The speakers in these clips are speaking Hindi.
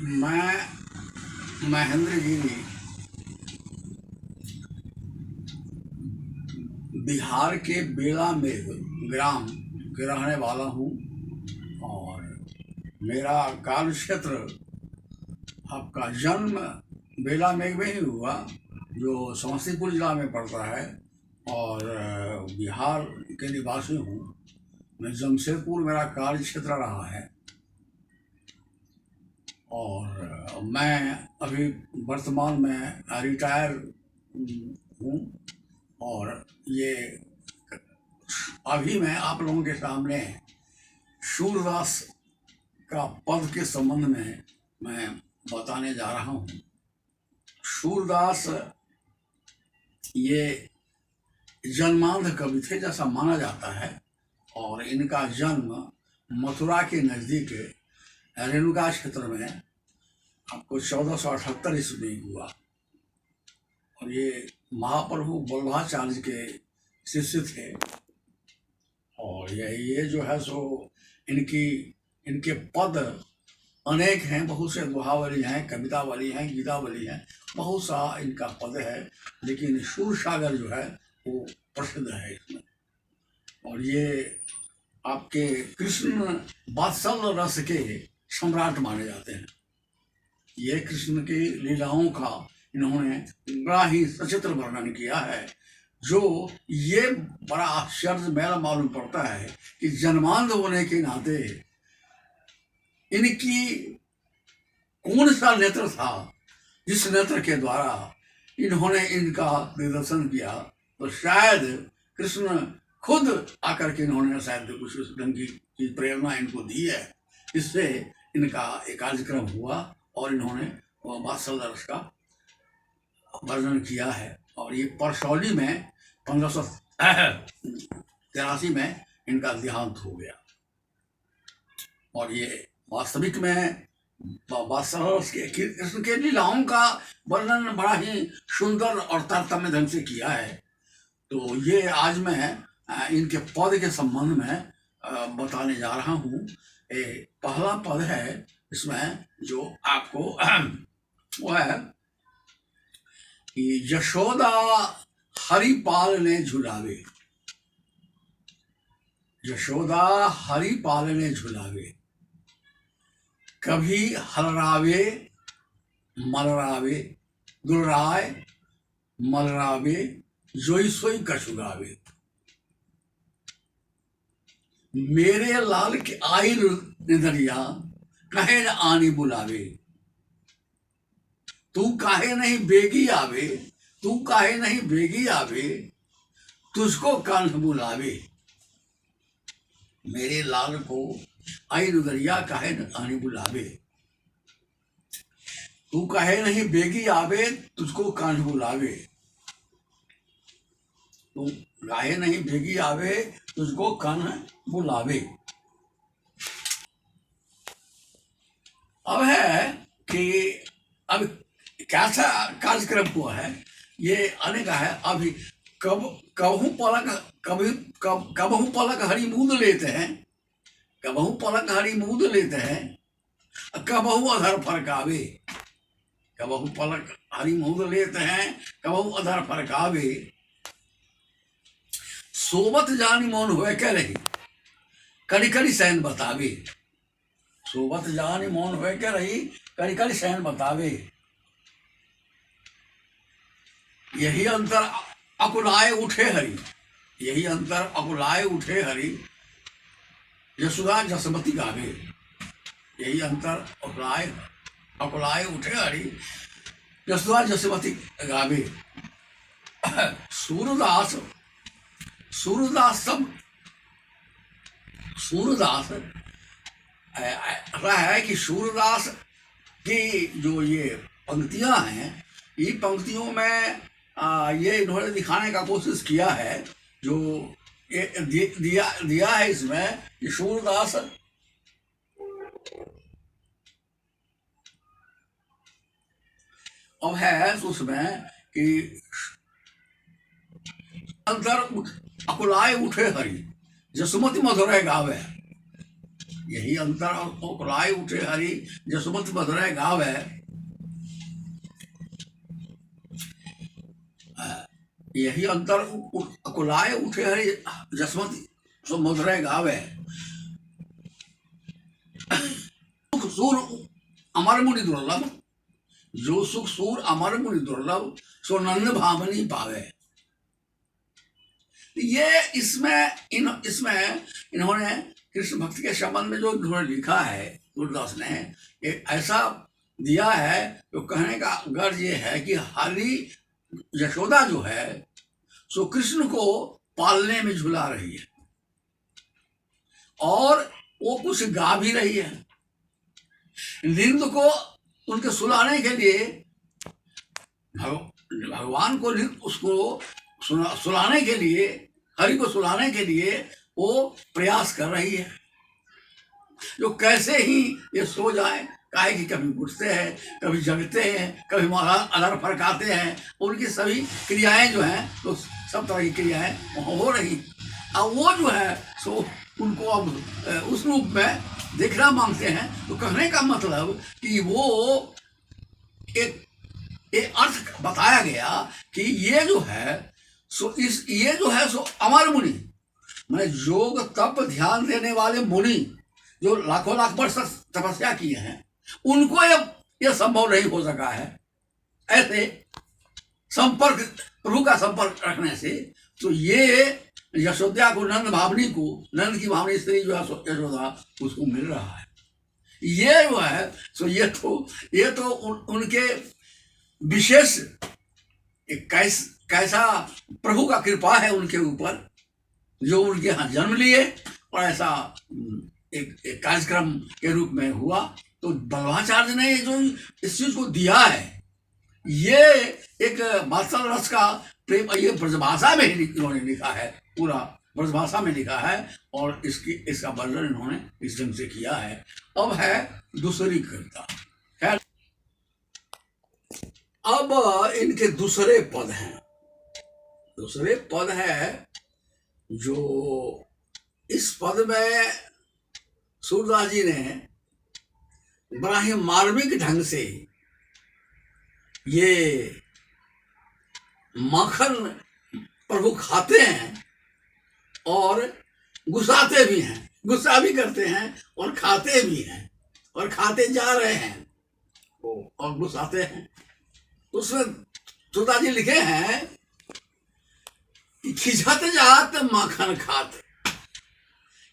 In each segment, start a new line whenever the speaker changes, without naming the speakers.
मैं महेंद्र गिरी बिहार के बेला में ग्राम के रहने वाला हूँ और मेरा कार्य क्षेत्र आपका जन्म बेला मेघ में ही हुआ जो समस्तीपुर जिला में पड़ता है और बिहार के निवासी हूँ। मैं जमशेदपुर मेरा कार्य क्षेत्र रहा है और मैं अभी वर्तमान में रिटायर हूँ और ये अभी मैं आप लोगों के सामने सूरदास का पद के संबंध में मैं बताने जा रहा हूँ। सूरदास ये जन्मांध कवि थे जैसा माना जाता है और इनका जन्म मथुरा के नज़दीक रेणुका क्षेत्र में आपको 1478 ईस्वी में हुआ और ये महाप्रभु वल्लभाचार्य के शिष्य थे और ये जो है सो इनके पद अनेक हैं, बहुत से दोहावली हैं, कवितावली हैं, गीतावली हैं, बहुत सा इनका पद है, लेकिन सूरसागर जो है वो प्रसिद्ध है इसमें। और ये आपके कृष्ण वात्सल रस के सम्राट माने जाते हैं। ये कृष्ण की लीलाओं का इन्होंने बड़ा ही सचित्र वर्णन किया है जो ये बड़ा आश्चर्य मेरा मालूम पड़ता है कि जन्मांध होने के नाते इनकी कौन सा नेत्र था जिस नेत्र के द्वारा इन्होंने इनका निदर्शन किया। तो शायद कृष्ण खुद आकर के इन्होंने शायद कुछ उस ढंग की प्रेरणा इनको दी है, इससे इनका एक कार्यक्रम हुआ और इन्होंने वात्सल रस का वर्णन किया है। और ये परसौली में 1583 में इनका देहांत हो गया और ये वास्तविक में वात्सल रस के कृष्ण के लीलाओं का वर्णन बड़ा ही सुंदर और तारतम्य ढंग से किया है। तो ये आज मैं इनके पद के संबंध में बताने जा रहा हूँ। पहला पद है इसमें जो आपको वो है कि यशोदा हरिपाल ने झुलावे, यशोदा हरिपाल ने झुलावे, कभी हलरावे मलरावे, दुलराय मलरावे, जोई सोई कछुगावे। मेरे लाल के आई निदरिया कहे न आनी बुलावे, तू काहे नहीं बेगी आवे, तू काहे नहीं बेगी आवे, तुझको कान्ह बुलावे। मेरे लाल को आई निदरिया काहे न आनी बुलावे, तू काहे नहीं बेगी आवे, तुझको कान्ह बुलावे, तू काहे नहीं बेगी आवे, तुझको कान्ह बुलावे। अब है कि अब कैसा कार्यक्रम हुआ है ये आने का है। अभी कबहू पलक हरी मूंद लेते हैं, कबहू पलक हरी मूंद लेते हैं, कबहू अधर फरकावे, कबहू पलक हरी मूंद लेते हैं, कबहू अधर फरकावे। सोबत जानी मौन हुए कह रही कड़ी कड़ी सहन बतावे, सोबत जानी मौन हुए कह रही कड़ी कड़ी सहन बतावे। यही अंतर अकुलाए उठे हरि, यही अंतर अकुलाए उठे हरि, यशोदा जसमती गावे। यही अंतर अकुलाए उठे हरि, यशोदा जसमती गावे। सूरदास ऐसा है कि सूरदास की जो ये पंक्तियां हैं, ये पंक्तियों में ये इन्होंने दिखाने का कोशिश किया है जो ये दिया है इसमें कि सूरदास अब है उसमें कि अंतर अकुलाए उठे हरि, जसुमति मधुर गावे। यही अंतर और कुलाए उठे हरि जसमत मधुरै गावे। यही अंतर कुलाए उठे हरि जसमत सो मधुरै गावे। सुख सूर अमर मुनि दुर्लभ, जो सुख सूर अमर मुनि दुर्लभ सो नंद भावनी पावे। ये इसमें इन्होंने कृष्ण भक्ति के संबंध में जो इन्होंने लिखा है सूरदास ने, एक ऐसा दिया है तो कहने का गर्ज ये है कि हरि यशोदा जो है सो कृष्ण को पालने में झुला रही है और वो कुछ गा भी रही है। नृत्य को उनके सुलाने के लिए भगवान को उसको सुलाने के लिए, हरि को सुलाने के लिए वो प्रयास कर रही है। जो कैसे ही ये सो जाए, काहे कि कभी उठते हैं, कभी जगते हैं, कभी अलर फरकाते हैं, उनकी सभी क्रियाएं जो हैं तो सब तरह की क्रियाएं हो रही। अब वो जो है सो उनको अब उस रूप में देखना मांगते हैं। तो कहने का मतलब कि वो एक अर्थ बताया गया कि ये जो है सो ये जो है सो अमर मुनि, मैंने योग तप ध्यान देने वाले मुनि जो लाखों लाख वर्ष तपस्या किए हैं, उनको ये संभव नहीं हो सका है ऐसे संपर्क, प्रभु का संपर्क रखने से। तो ये यशोदा को, नंद भावनी को, नंद की भावनी स्त्री जो है यशोदा, उसको मिल रहा है। ये जो है सो ये तो उनके विशेष कैसा प्रभु का कृपा है उनके ऊपर, जो उनके यहाँ जन्म लिए और ऐसा एक कार्यक्रम के रूप में हुआ। तो बल्लभाचार्य ने जो इस चीज को दिया है, ये एक मात्सल रस का प्रेम, ये ब्रजभाषा में ही इन्होंने लिखा है, पूरा ब्रजभाषा में लिखा है और इसका वर्णन इन्होंने इस ढंग से किया है। अब है दूसरी कविता। अब इनके दूसरे पद हैं। दूसरे पद है जो इस पद में सूरदास जी ने बड़ा ही मार्मिक ढंग से ये माखन प्रभु खाते हैं और गुस्साते भी हैं, गुस्सा भी करते हैं और खाते भी हैं और खाते जा रहे हैं और गुस्साते हैं। तो उसमें सूरदास जी लिखे हैं कि खिझत जात माखन खात,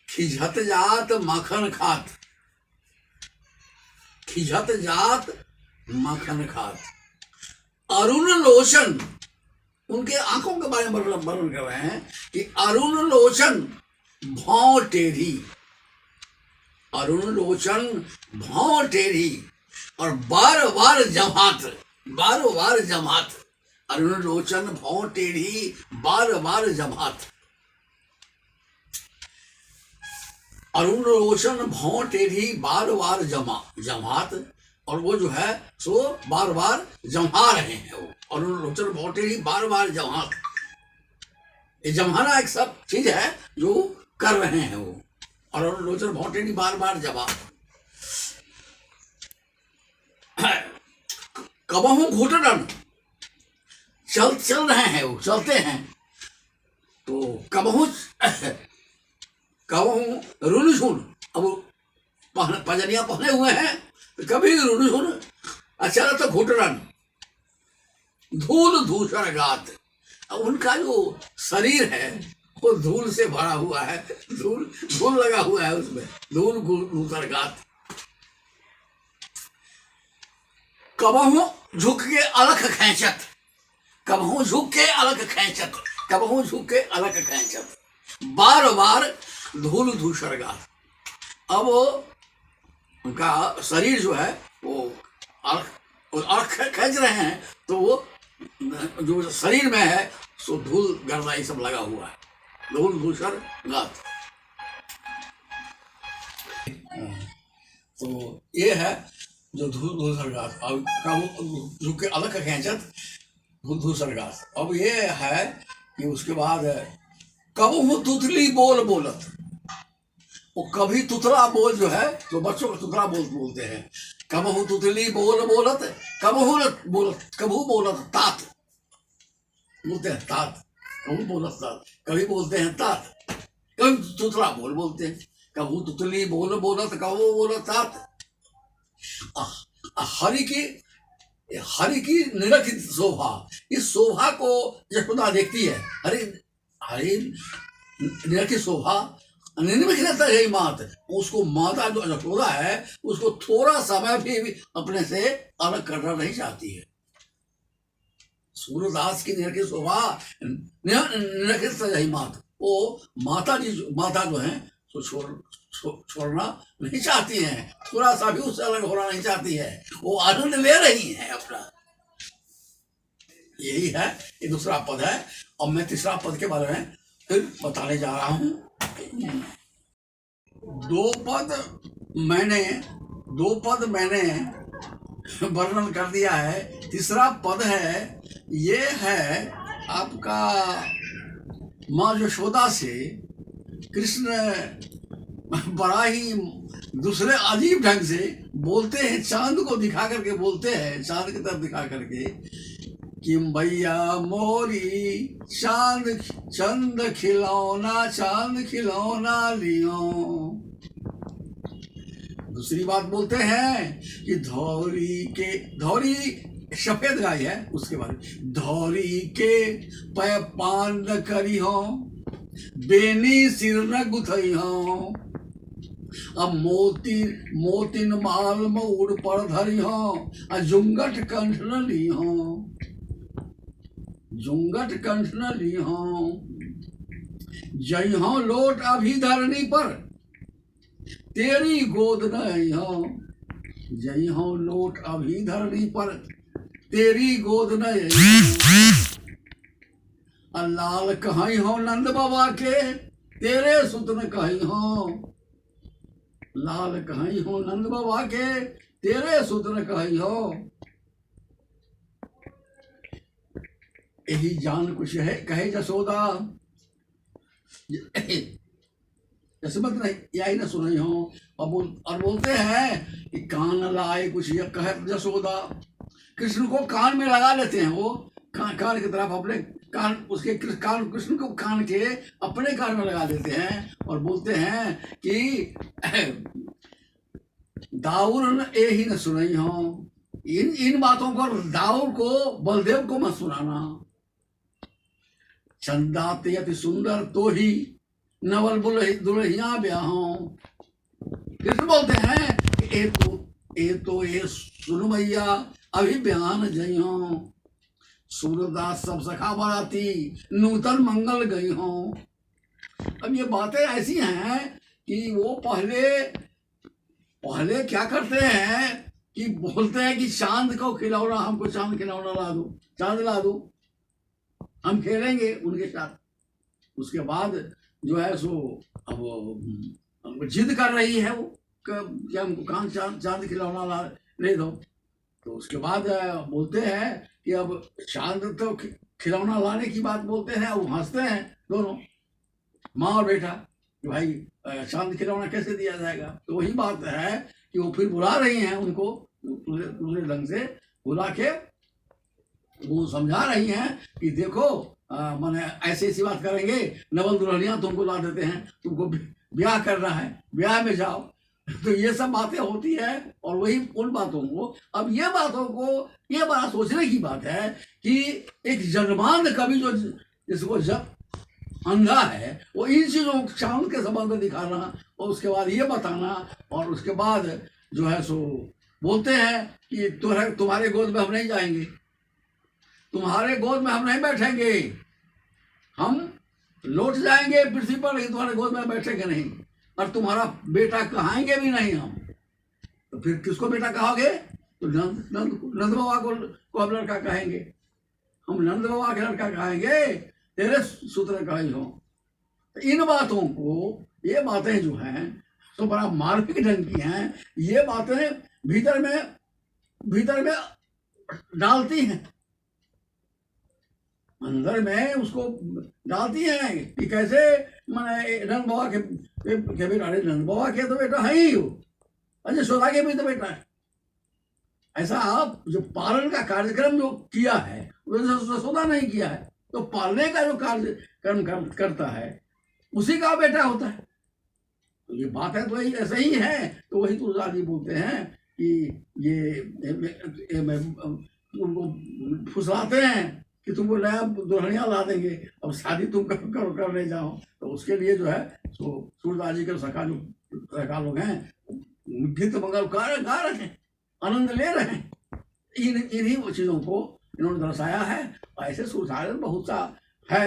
खिझत जात माखन खात, खिझत जात माखन खात। अरुण लोचन, उनके आंखों के बारे में वर्णन कर रहे हैं कि अरुण लोचन भौं टेढ़ी, अरुण लोचन भौं टेढ़ी और बार बार जमात, बार बार जमात। अरुण लोचन भौं टेढ़ी बार बार जमात। अरुण लोचन भौं टेढ़ी बार बार जमात, और वो जो है सो बार बार जमा रहे हैं। वो अरुण लोचन भौं टेढ़ी बार बार जमात, ये जमाना एक सब चीज है जो कर रहे हैं वो। अरुण लोचन भौं टेढ़ी बार बार जमात। कबहू घुटन, चल रहे हैं वो, चलते हैं तो कबहू रुनझुन, अब पजनिया पहने हुए हैं, कभी रुनझुन, अच्छा तो घुटन, धूल धूसर गात। अब उनका जो शरीर है वो धूल से भरा हुआ है, धूल लगा हुआ है उसमें, धूल धूसर गात। कबहू झुक के अलख खैंचत, कबहू झुक के अलख खैंचत, कबहू झुक के अलख खैंचत, बार बार धूल धूसर गात। अब उनका शरीर जो है वो अलख खींच रहे हैं, तो वो जो शरीर में है सो धूल गर्दा ये सब लगा हुआ है, धूल धूसर गात। तो ये है जो धूल धूसर गात। अब झुक के अलख खैंचत, धूल धूसर गात। अब ये है कि उसके बाद कबहू तुतली बोल बोलत, वो कभी तुतला बोल जो है, तो बच्चों को तुतला बोल बोलते हैं। कबहू तुतली बोल बोलत, कबहू बोलत, कबहू बोलत तात बोलते हैं, तात कबहू बोलत तात, कभी बोलते हैं तात, कभी तुतला बोल बोलते हैं। कबहू तुतली बोल बोलत, कबहू बोलत तात। हरि की निरखित शोभा, इस शोभा को यशोदा देखती है। हरि निरखित शोभा निर्विघ्नता यही मात, उसको माता जो यशोदा है उसको थोड़ा समय भी अपने से अलग करना नहीं चाहती है। सूरदास की निरखित शोभा निरखित यही मात, वो माता जो है तो छोड़ना नहीं चाहती हैं, थोड़ा सा भी उससे अलग होना नहीं चाहती है, वो आनंद ले रही है अपना। यही है, ये दूसरा पद है। अब मैं तीसरा पद के बारे में फिर बताने जा रहा हूं। दो पद मैंने वर्णन कर दिया है। तीसरा पद है, ये है आपका माँ यशोदा से कृष्ण बड़ा ही दूसरे अजीब ढंग से बोलते हैं, चांद को दिखा करके बोलते हैं, चांद की तरफ दिखा करके कि भैया मोरी चांद खिलौना लियो। दूसरी बात बोलते हैं कि धौरी सफेद गाय है, उसके बाद धौरी के पै पान न करी हो, बेनी सिर न गुथई हो, अब मोतिन माल में उड़ पर धरी हो, जुंगट कंठ न ली हो, जई हो लोट अभी धरनी पर, तेरी गोद नहीं हो, जई हो लोट अभी धरनी पर, तेरी गोद नहीं। लाल कहीं हो नंद बाबा के, तेरे सुत न कहीं हो, लाल कहीं हो नंद बाबा के, तेरे सुत न कहीं हो। यही जान कुछ है कहे जसोदा, जैसे मत नहीं यही न सुनाई हो। और बोलते हैं कि कान लाए कुछ ये कहे जसोदा, कृष्ण को कान में लगा लेते हैं, वो कान की तरफ अपने कान, उसके कान, कृष्ण को कान के अपने कान में लगा देते हैं और बोलते हैं कि दाऊर न यही न सुनाई हो। इन बातों को दाऊर को, बलदेव को मत सुनाना। चंदाते अति सुंदर तो ही नवल दुल्हिया ब्याहों। कृष्ण बोलते हैं ये सुन मैया अभी बयान जइयो, सूरदास सब सखा बराती नूतन मंगल गई हो। अब ये बातें ऐसी हैं कि वो पहले क्या करते हैं कि बोलते हैं कि चांद को खिलौना, हमको चांद खिलौना ला दो, चांद ला दो, हम खेलेंगे उनके साथ। उसके बाद जो है सो अब जिद कर रही है वो कि हमको कान चांद खिलौना ला ले दो। तो उसके बाद बोलते हैं कि अब चांद तो खिलौना लाने की बात बोलते हैं, वो हंसते हैं दोनों, माँ और बेटा, कि भाई चांद खिलौना कैसे दिया जाएगा। तो वही बात है कि वो फिर बुला रही हैं उनको, दूसरे ढंग से बुला के वो समझा रही हैं कि देखो माने ऐसी बात करेंगे, नवल दुल्हनिया तुमको ला देते हैं, तुमको ब्याह करना है, ब्याह में जाओ। तो ये सब बातें होती है। और वही उन बातों को, अब ये बातों को, ये बड़ा सोचने की बात है कि एक जन्मांध कवि जो जिसको अंधा है, वो इन चीजों चांद के संबंध में दिखाना और उसके बाद ये बताना, और उसके बाद जो है सो बोलते हैं कि तुम्हारे गोद में हम नहीं जाएंगे, तुम्हारे गोद में हम नहीं बैठेंगे, हम लौट जाएंगे पृथ्वी पर, लेकिन तुम्हारे गोद में बैठेंगे नहीं, और तुम्हारा बेटा कहाएंगे भी नहीं हम। तो फिर किसको बेटा कहोगे? तो नंद बाबा को अब लड़का कहेंगे, हम नंद बाबा के लड़का कहेंगे, तेरे सूत्र कहीं हो। इन बातों को, ये बातें जो हैं तो बड़ा मार्मिक ढंग की हैं, ये बातें भीतर में डालती हैं, अंदर में उसको डालती हैं कि कैसे मैंने नंद बाबा के कि बेटा अरे नंद बाबा के तो बेटा है ही हो, अजय यशोदा के भी तो बेटा है। ऐसा आप जो पालन का कार्यक्रम जो किया है वो यशोदा नहीं किया है, तो पालने का जो कार्यक्रम करता है उसी का बेटा होता है। तो ये बात है, तो वही ऐसा ही है। तो वही तुलसीदास जी बोलते हैं कि ये तुमको फुसलाते हैं कि तुमको नया दुल्हनिया ला देंगे, अब शादी तुम करने जाओ। तो उसके लिए जो है तो सूरदास जी के सखा लोग हैं, गीत मंगल गा रहे हैं, आनंद ले रहे हैं। इन्हीं चीज़ों को इन्होंने दर्शाया है। ऐसे सूरदास बहुत सा है,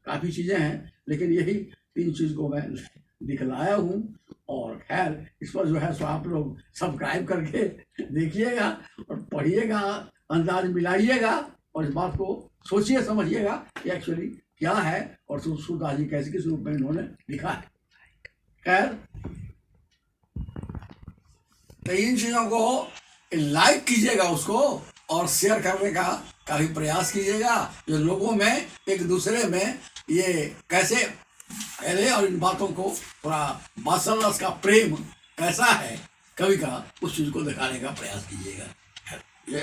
काफ़ी चीज़ें हैं, लेकिन यही 3 चीज़ को मैं दिखलाया हूँ। और खैर इस पर जो है सो आप लोग सब्सक्राइब करके देखिएगा और पढ़िएगा, अंदाज मिलाइएगा और इस बात को सोचिए समझिएगा कि एक्चुअली क्या है और सूरदास जी कैसे किस रूप में इन्होंने लिखा है। खैर तो इन चीज़ों को लाइक कीजिएगा उसको और शेयर करने का भी प्रयास कीजिएगा, जो लोगों में एक दूसरे में ये कैसे फैले और इन बातों को थोड़ा वात्सल्य का प्रेम कैसा है कवि का, उस चीज़ को दिखाने का प्रयास कीजिएगा। ये